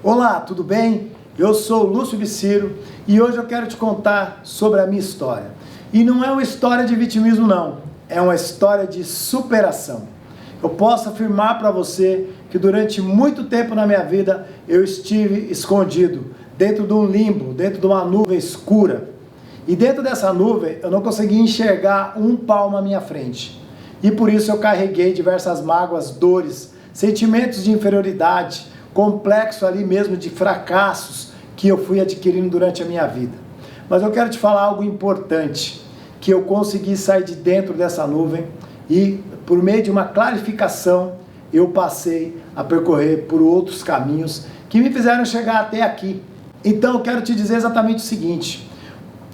Olá, tudo bem? Eu sou o Lúcio Biciro e hoje eu quero te contar sobre a minha história. E não é uma história de vitimismo não, é uma história de superação. Eu posso afirmar para você que durante muito tempo na minha vida eu estive escondido dentro de um limbo, dentro de uma nuvem escura. E dentro dessa nuvem eu não conseguia enxergar um palmo à minha frente. E por isso eu carreguei diversas mágoas, dores, sentimentos de inferioridade, complexo ali mesmo de fracassos que eu fui adquirindo durante a minha vida. Mas eu quero te falar algo importante, que eu consegui sair de dentro dessa nuvem e por meio de uma clarificação eu passei a percorrer por outros caminhos que me fizeram chegar até aqui. Então eu quero te dizer exatamente o seguinte: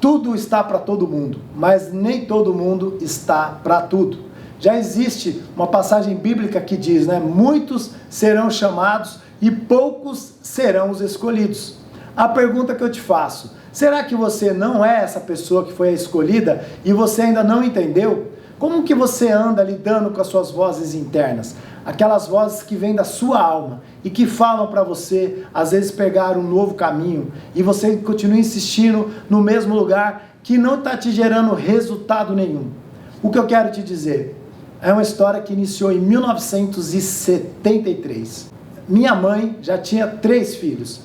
tudo está para todo mundo, mas nem todo mundo está para tudo. Já existe uma passagem bíblica que diz, muitos serão chamados e poucos serão os escolhidos. A pergunta que eu te faço: será que você não é essa pessoa que foi a escolhida e você ainda não entendeu? Como que você anda lidando com as suas vozes internas? Aquelas vozes que vêm da sua alma e que falam para você, às vezes, pegar um novo caminho e você continua insistindo no mesmo lugar que não está te gerando resultado nenhum. O que eu quero te dizer é uma história que iniciou em 1973. Minha mãe já tinha 3 filhos,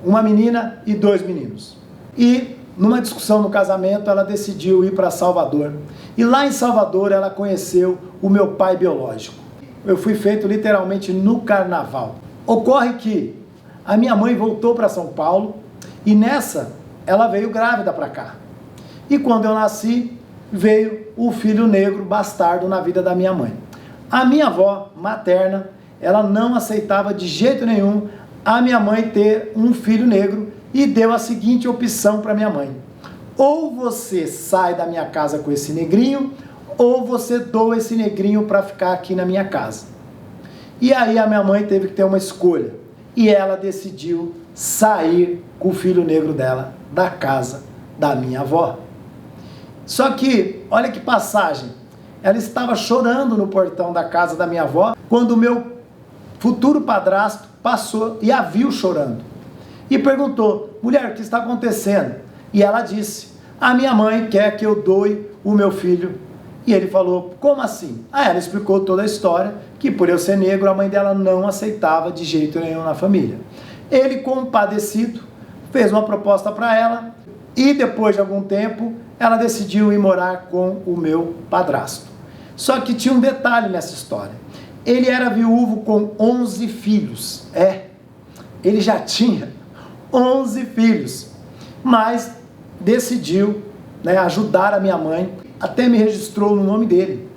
uma menina e 2 meninos. E numa discussão no casamento, ela decidiu ir para Salvador. E lá em Salvador ela conheceu o meu pai biológico. Eu fui feito literalmente no carnaval. Ocorre que a minha mãe voltou para São Paulo e nessa ela veio grávida para cá. E quando eu nasci, veio o filho negro bastardo na vida da minha mãe. A minha avó materna, ela não aceitava de jeito nenhum a minha mãe ter um filho negro e deu a seguinte opção para minha mãe: ou você sai da minha casa com esse negrinho, ou você doa esse negrinho para ficar aqui na minha casa. E aí a minha mãe teve que ter uma escolha e ela decidiu sair com o filho negro dela da casa da minha avó. Só que, olha que passagem, ela estava chorando no portão da casa da minha avó quando o meu futuro padrasto passou e a viu chorando. E perguntou: mulher, o que está acontecendo? E ela disse: a minha mãe quer que eu doe o meu filho. E ele falou: como assim? Aí ela explicou toda a história, que por eu ser negro, a mãe dela não aceitava de jeito nenhum na família. Ele, compadecido, fez uma proposta para ela e depois de algum tempo, ela decidiu ir morar com o meu padrasto. Só que tinha um detalhe nessa história. Ele era viúvo com 11 filhos. Ele já tinha 11 filhos. Mas decidiu ajudar a minha mãe. Até me registrou no nome dele,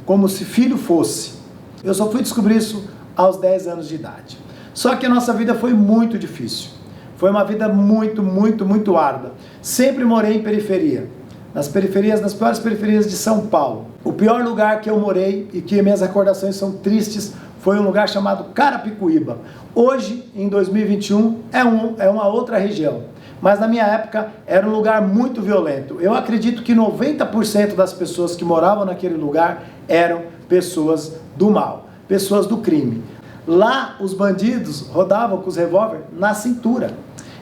como se filho fosse. Eu só fui descobrir isso aos 10 anos de idade. Só que a nossa vida foi muito difícil. Foi uma vida muito árdua. Sempre morei em periferia. Nas piores periferias de São Paulo. O pior lugar que eu morei e que minhas recordações são tristes foi um lugar chamado Carapicuíba. Hoje, em 2021, é uma outra região. Mas na minha época era um lugar muito violento. Eu acredito que 90% das pessoas que moravam naquele lugar eram pessoas do mal, pessoas do crime. Lá os bandidos rodavam com os revólver na cintura.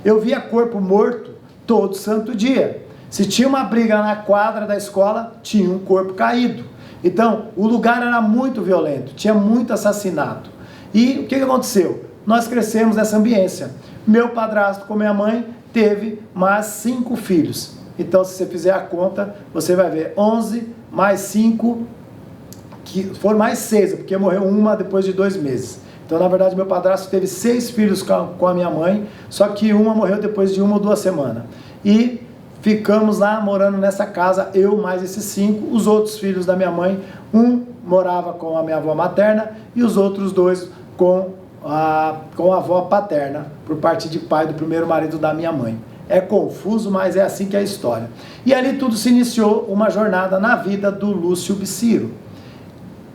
Eu via corpo morto todo santo dia. Se tinha uma briga na quadra da escola, tinha um corpo caído. Então, o lugar era muito violento, tinha muito assassinato. E o que aconteceu? Nós crescemos nessa ambiência. Meu padrasto com minha mãe teve mais 5 filhos. Então, se você fizer a conta, você vai ver 11 mais 5, que foram mais 6, porque morreu uma depois de 2 meses. Então, na verdade, meu padrasto teve 6 filhos com a minha mãe, só que uma morreu depois de 1 ou 2 semanas. E ficamos lá morando nessa casa, eu mais esses 5, os outros filhos da minha mãe, um morava com a minha avó materna e os outros 2 com a avó paterna, por parte de pai do primeiro marido da minha mãe. É confuso, mas é assim que é a história. E ali tudo se iniciou uma jornada na vida do Lúcio Biciro.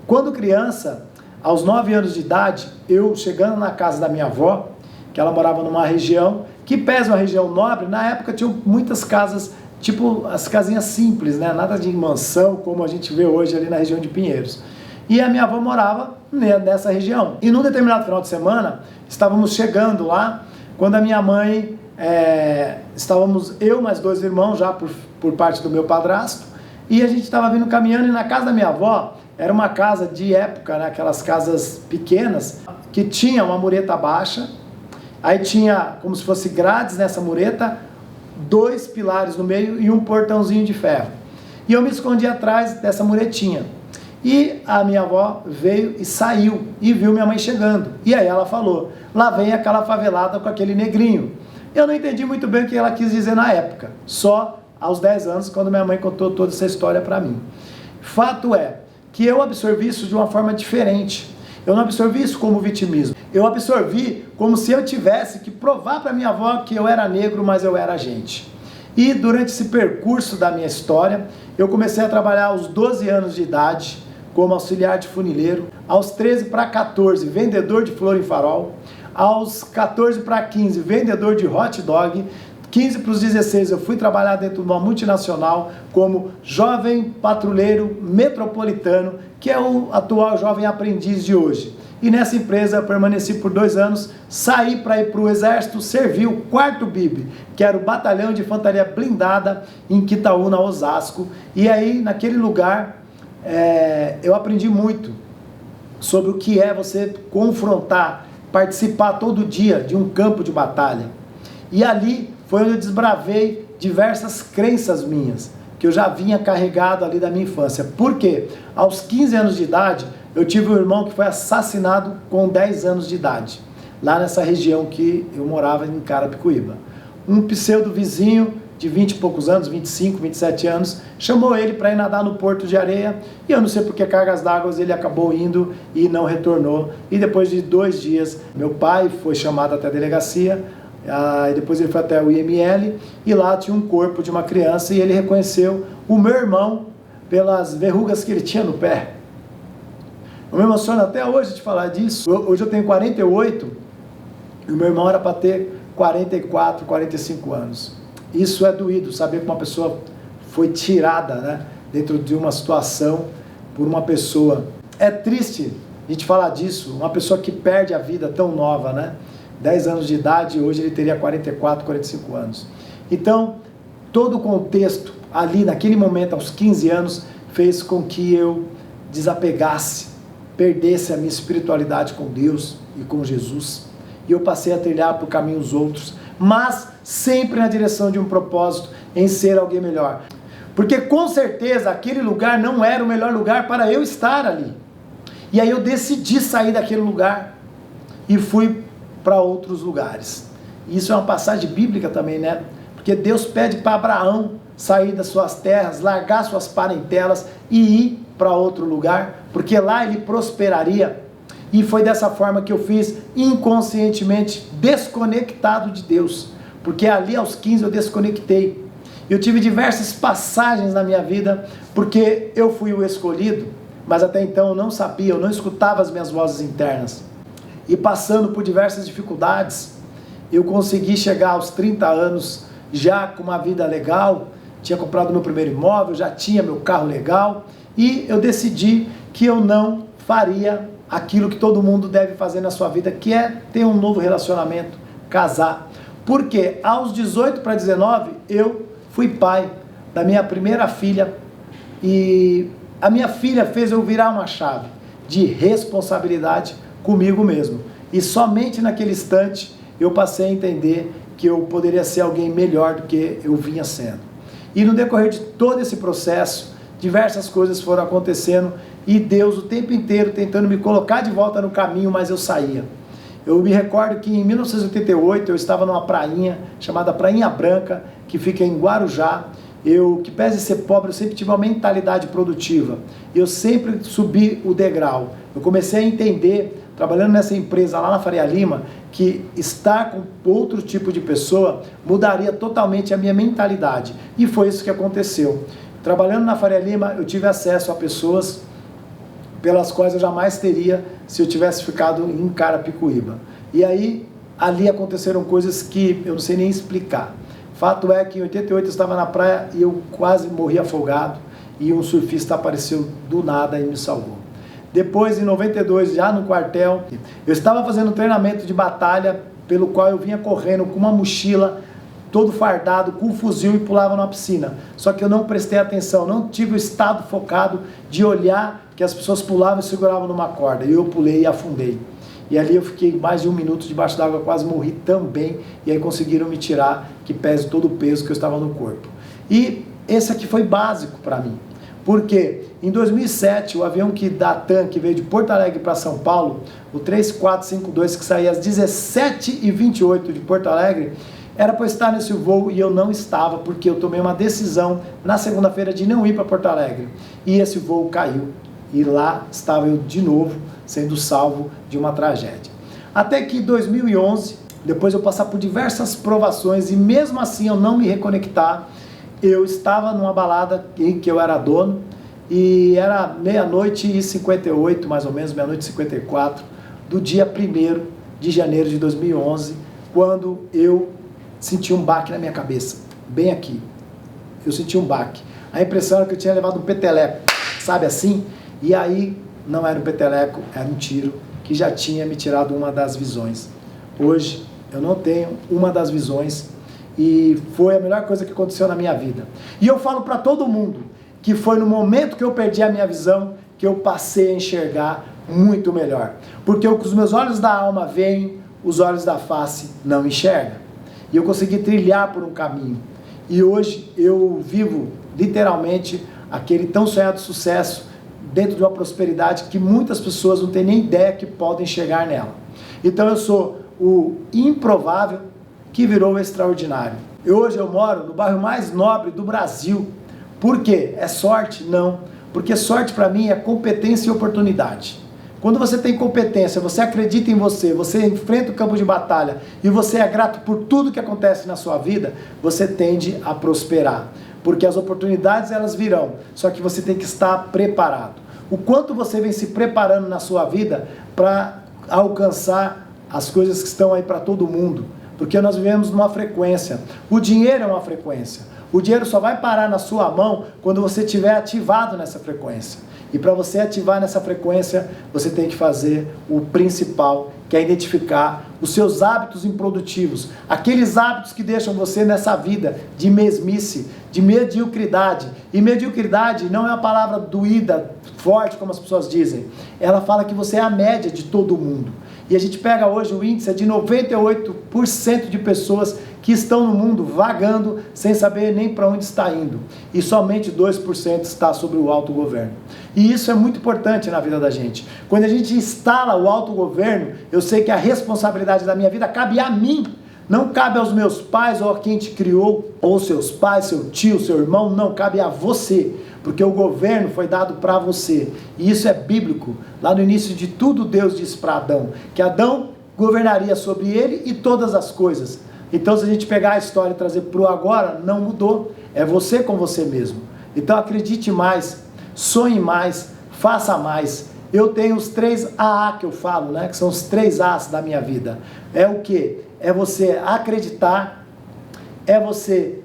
Quando criança, aos 9 anos de idade, eu chegando na casa da minha avó, que ela morava numa região, que pese uma região nobre, na época tinham muitas casas, tipo as casinhas simples, nada de mansão, como a gente vê hoje ali na região de Pinheiros. E a minha avó morava nessa região. E num determinado final de semana, estávamos chegando lá, quando a minha mãe, estávamos eu mais 2 irmãos, já por parte do meu padrasto, e a gente estava vindo caminhando, e na casa da minha avó, era uma casa de época, né, aquelas casas pequenas, que tinha uma mureta baixa, aí tinha como se fosse grades nessa mureta, 2 pilares no meio e um portãozinho de ferro. E eu me escondi atrás dessa muretinha. E a minha avó veio e saiu e viu minha mãe chegando. E aí ela falou, lá vem aquela favelada com aquele negrinho. Eu não entendi muito bem o que ela quis dizer na época, só aos 10 anos, quando minha mãe contou toda essa história para mim. Fato é que eu absorvi isso de uma forma diferente. Eu não absorvi isso como vitimismo. Eu absorvi como se eu tivesse que provar para minha avó que eu era negro, mas eu era gente. E durante esse percurso da minha história, eu comecei a trabalhar aos 12 anos de idade, como auxiliar de funileiro, aos 13 para 14, vendedor de flor em farol, aos 14 para 15, vendedor de hot dog, 15 para os 16 eu fui trabalhar dentro de uma multinacional como jovem patrulheiro metropolitano, que é o atual jovem aprendiz de hoje. E nessa empresa eu permaneci por 2 anos, saí para ir para o exército, servi o 4º BIB, que era o Batalhão de Infantaria Blindada em Quitaúna, Osasco. E aí, naquele lugar, eu aprendi muito sobre o que é você confrontar, participar todo dia de um campo de batalha. E ali foi onde eu desbravei diversas crenças minhas, que eu já vinha carregado ali da minha infância. Por quê? Aos 15 anos de idade, eu tive um irmão que foi assassinado com 10 anos de idade, lá nessa região que eu morava em Carapicuíba. Um pseudo vizinho de 20 e poucos anos, 25, 27 anos, chamou ele para ir nadar no Porto de Areia, e eu não sei por que cargas d'água ele acabou indo e não retornou. E depois de 2 dias, meu pai foi chamado até a delegacia, e depois ele foi até o IML, e lá tinha um corpo de uma criança, e ele reconheceu o meu irmão pelas verrugas que ele tinha no pé. Eu me emociono até hoje de falar disso. Hoje eu tenho 48, e o meu irmão era para ter 44, 45 anos. Isso é doído, saber que uma pessoa foi tirada, né, dentro de uma situação por uma pessoa. É triste a gente falar disso, uma pessoa que perde a vida tão nova, né? 10 anos de idade, hoje ele teria 44, 45 anos. Então, todo o contexto ali, naquele momento, aos 15 anos, fez com que eu desapegasse, perdesse a minha espiritualidade com Deus e com Jesus. E eu passei a trilhar por caminhos outros, mas sempre na direção de um propósito, em ser alguém melhor. Porque com certeza aquele lugar não era o melhor lugar para eu estar ali. E aí eu decidi sair daquele lugar e fui para outros lugares. Isso é uma passagem bíblica também, né? Porque Deus pede para Abraão sair das suas terras, largar suas parentelas e ir para outro lugar, porque lá ele prosperaria. E foi dessa forma que eu fiz, inconscientemente, desconectado de Deus. Porque ali aos 15 eu desconectei. Eu tive diversas passagens na minha vida, porque eu fui o escolhido, mas até então eu não sabia, eu não escutava as minhas vozes internas. E passando por diversas dificuldades, eu consegui chegar aos 30 anos já com uma vida legal, tinha comprado meu primeiro imóvel, já tinha meu carro legal, e eu decidi que eu não faria aquilo que todo mundo deve fazer na sua vida, que é ter um novo relacionamento, casar. Porque aos 18 para 19, eu fui pai da minha primeira filha, e a minha filha fez eu virar uma chave de responsabilidade comigo mesmo. E somente naquele instante eu passei a entender que eu poderia ser alguém melhor do que eu vinha sendo. E no decorrer de todo esse processo, diversas coisas foram acontecendo e Deus o tempo inteiro tentando me colocar de volta no caminho, mas eu saía. Eu me recordo que em 1988 eu estava numa prainha chamada Prainha Branca, que fica em Guarujá. Eu, que pese ser pobre, eu sempre tive uma mentalidade produtiva. Eu sempre subi o degrau. Eu comecei a entender, trabalhando nessa empresa lá na Faria Lima, que estar com outro tipo de pessoa mudaria totalmente a minha mentalidade. E foi isso que aconteceu. Trabalhando na Faria Lima, eu tive acesso a pessoas pelas quais eu jamais teria se eu tivesse ficado em Carapicuíba. E aí, ali aconteceram coisas que eu não sei nem explicar. Fato é que em 88 eu estava na praia e eu quase morri afogado, e um surfista apareceu do nada e me salvou. Depois, em 92, já no quartel, eu estava fazendo um treinamento de batalha, pelo qual eu vinha correndo com uma mochila, todo fardado, com um fuzil e pulava numa piscina. Só que eu não prestei atenção, não tive o estado focado de olhar que as pessoas pulavam e seguravam numa corda. E eu pulei e afundei. E ali eu fiquei mais de 1 minuto debaixo d'água, quase morri também. E aí conseguiram me tirar, que pese todo o peso que eu estava no corpo. E esse aqui foi básico para mim. Porque em 2007, o avião da TAM, que veio de Porto Alegre para São Paulo, o 3452, que saía às 17h28 de Porto Alegre, era para eu estar nesse voo e eu não estava, porque eu tomei uma decisão na segunda-feira de não ir para Porto Alegre. E esse voo caiu. E lá estava eu de novo, sendo salvo de uma tragédia. Até que em 2011, depois eu passar por diversas provações e mesmo assim eu não me reconectar, eu estava numa balada em que eu era dono e era 00h58, mais ou menos, 00h54, do dia 1º de janeiro de 2011, quando eu senti um baque na minha cabeça, bem aqui. Eu senti um baque. A impressão era que eu tinha levado um peteleco, sabe assim? E aí não era um peteleco, era um tiro que já tinha me tirado uma das visões. Hoje eu não tenho uma das visões e foi a melhor coisa que aconteceu na minha vida. E eu falo para todo mundo que foi no momento que eu perdi a minha visão que eu passei a enxergar muito melhor. Porque o que os meus olhos da alma veem, os olhos da face não enxergam. E eu consegui trilhar por um caminho. E hoje eu vivo literalmente aquele tão sonhado sucesso dentro de uma prosperidade que muitas pessoas não têm nem ideia que podem chegar nela. Então eu sou o improvável que virou o extraordinário. E hoje eu moro no bairro mais nobre do Brasil. Por quê? É sorte? Não. Porque sorte para mim é competência e oportunidade. Quando você tem competência, você acredita em você, você enfrenta o campo de batalha e você é grato por tudo que acontece na sua vida, você tende a prosperar. Porque as oportunidades elas virão, só que você tem que estar preparado. O quanto você vem se preparando na sua vida para alcançar as coisas que estão aí para todo mundo. Porque nós vivemos numa frequência. O dinheiro é uma frequência. O dinheiro só vai parar na sua mão quando você estiver ativado nessa frequência. E para você ativar nessa frequência, você tem que fazer o principal, que é identificar os seus hábitos improdutivos. Aqueles hábitos que deixam você nessa vida de mesmice, de mediocridade. E mediocridade não é uma palavra doída, forte, como as pessoas dizem. Ela fala que você é a média de todo mundo. E a gente pega hoje o índice de 98% de pessoas que estão no mundo vagando sem saber nem para onde está indo. E somente 2% está sobre o autogoverno. E isso é muito importante na vida da gente. Quando a gente instala o autogoverno, eu sei que a responsabilidade da minha vida cabe a mim. Não cabe aos meus pais ou a quem te criou, ou seus pais, seu tio, seu irmão, não, cabe a você. Porque o governo foi dado para você. E isso é bíblico. Lá no início de tudo, Deus disse para Adão que Adão governaria sobre ele e todas as coisas. Então, se a gente pegar a história e trazer para o agora, não mudou. É você com você mesmo. Então, acredite mais, sonhe mais, faça mais. Eu tenho os 3 AA que eu falo, né? Que são os 3 As da minha vida. É o quê? É você acreditar, é você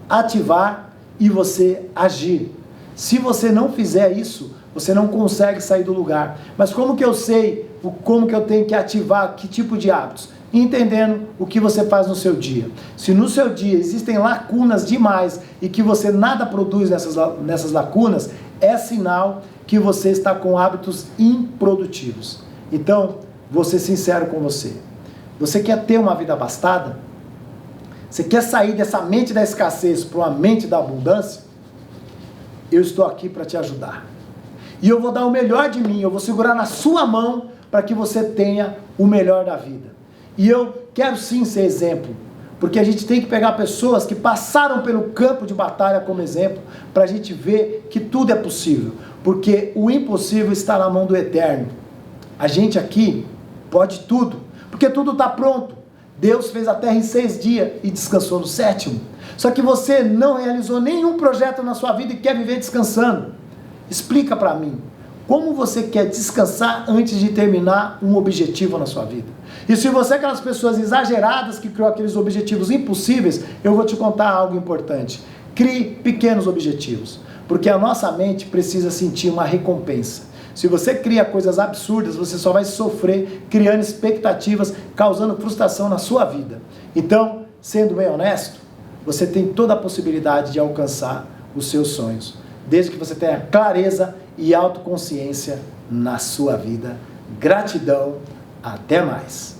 ativar e você agir. Se você não fizer isso, você não consegue sair do lugar. Mas como que eu sei como que eu tenho que ativar, que tipo de hábitos? Entendendo o que você faz no seu dia. Se no seu dia existem lacunas demais e que você nada produz nessas lacunas, é sinal que você está com hábitos improdutivos. Então, vou ser sincero com você. Você quer ter uma vida abastada? Você quer sair dessa mente da escassez para uma mente da abundância? Eu estou aqui para te ajudar. E eu vou dar o melhor de mim, eu vou segurar na sua mão para que você tenha o melhor da vida. E eu quero sim ser exemplo, porque a gente tem que pegar pessoas que passaram pelo campo de batalha como exemplo, para a gente ver que tudo é possível, porque o impossível está na mão do Eterno. A gente aqui pode tudo, porque tudo está pronto. Deus fez a terra em 6 dias e descansou no 7º. Só que você não realizou nenhum projeto na sua vida e quer viver descansando. Explica para mim, como você quer descansar antes de terminar um objetivo na sua vida? E se você é aquelas pessoas exageradas que criam aqueles objetivos impossíveis, eu vou te contar algo importante. Crie pequenos objetivos, porque a nossa mente precisa sentir uma recompensa. Se você cria coisas absurdas, você só vai sofrer criando expectativas, causando frustração na sua vida. Então, sendo bem honesto, você tem toda a possibilidade de alcançar os seus sonhos, desde que você tenha clareza e autoconsciência na sua vida. Gratidão, até mais.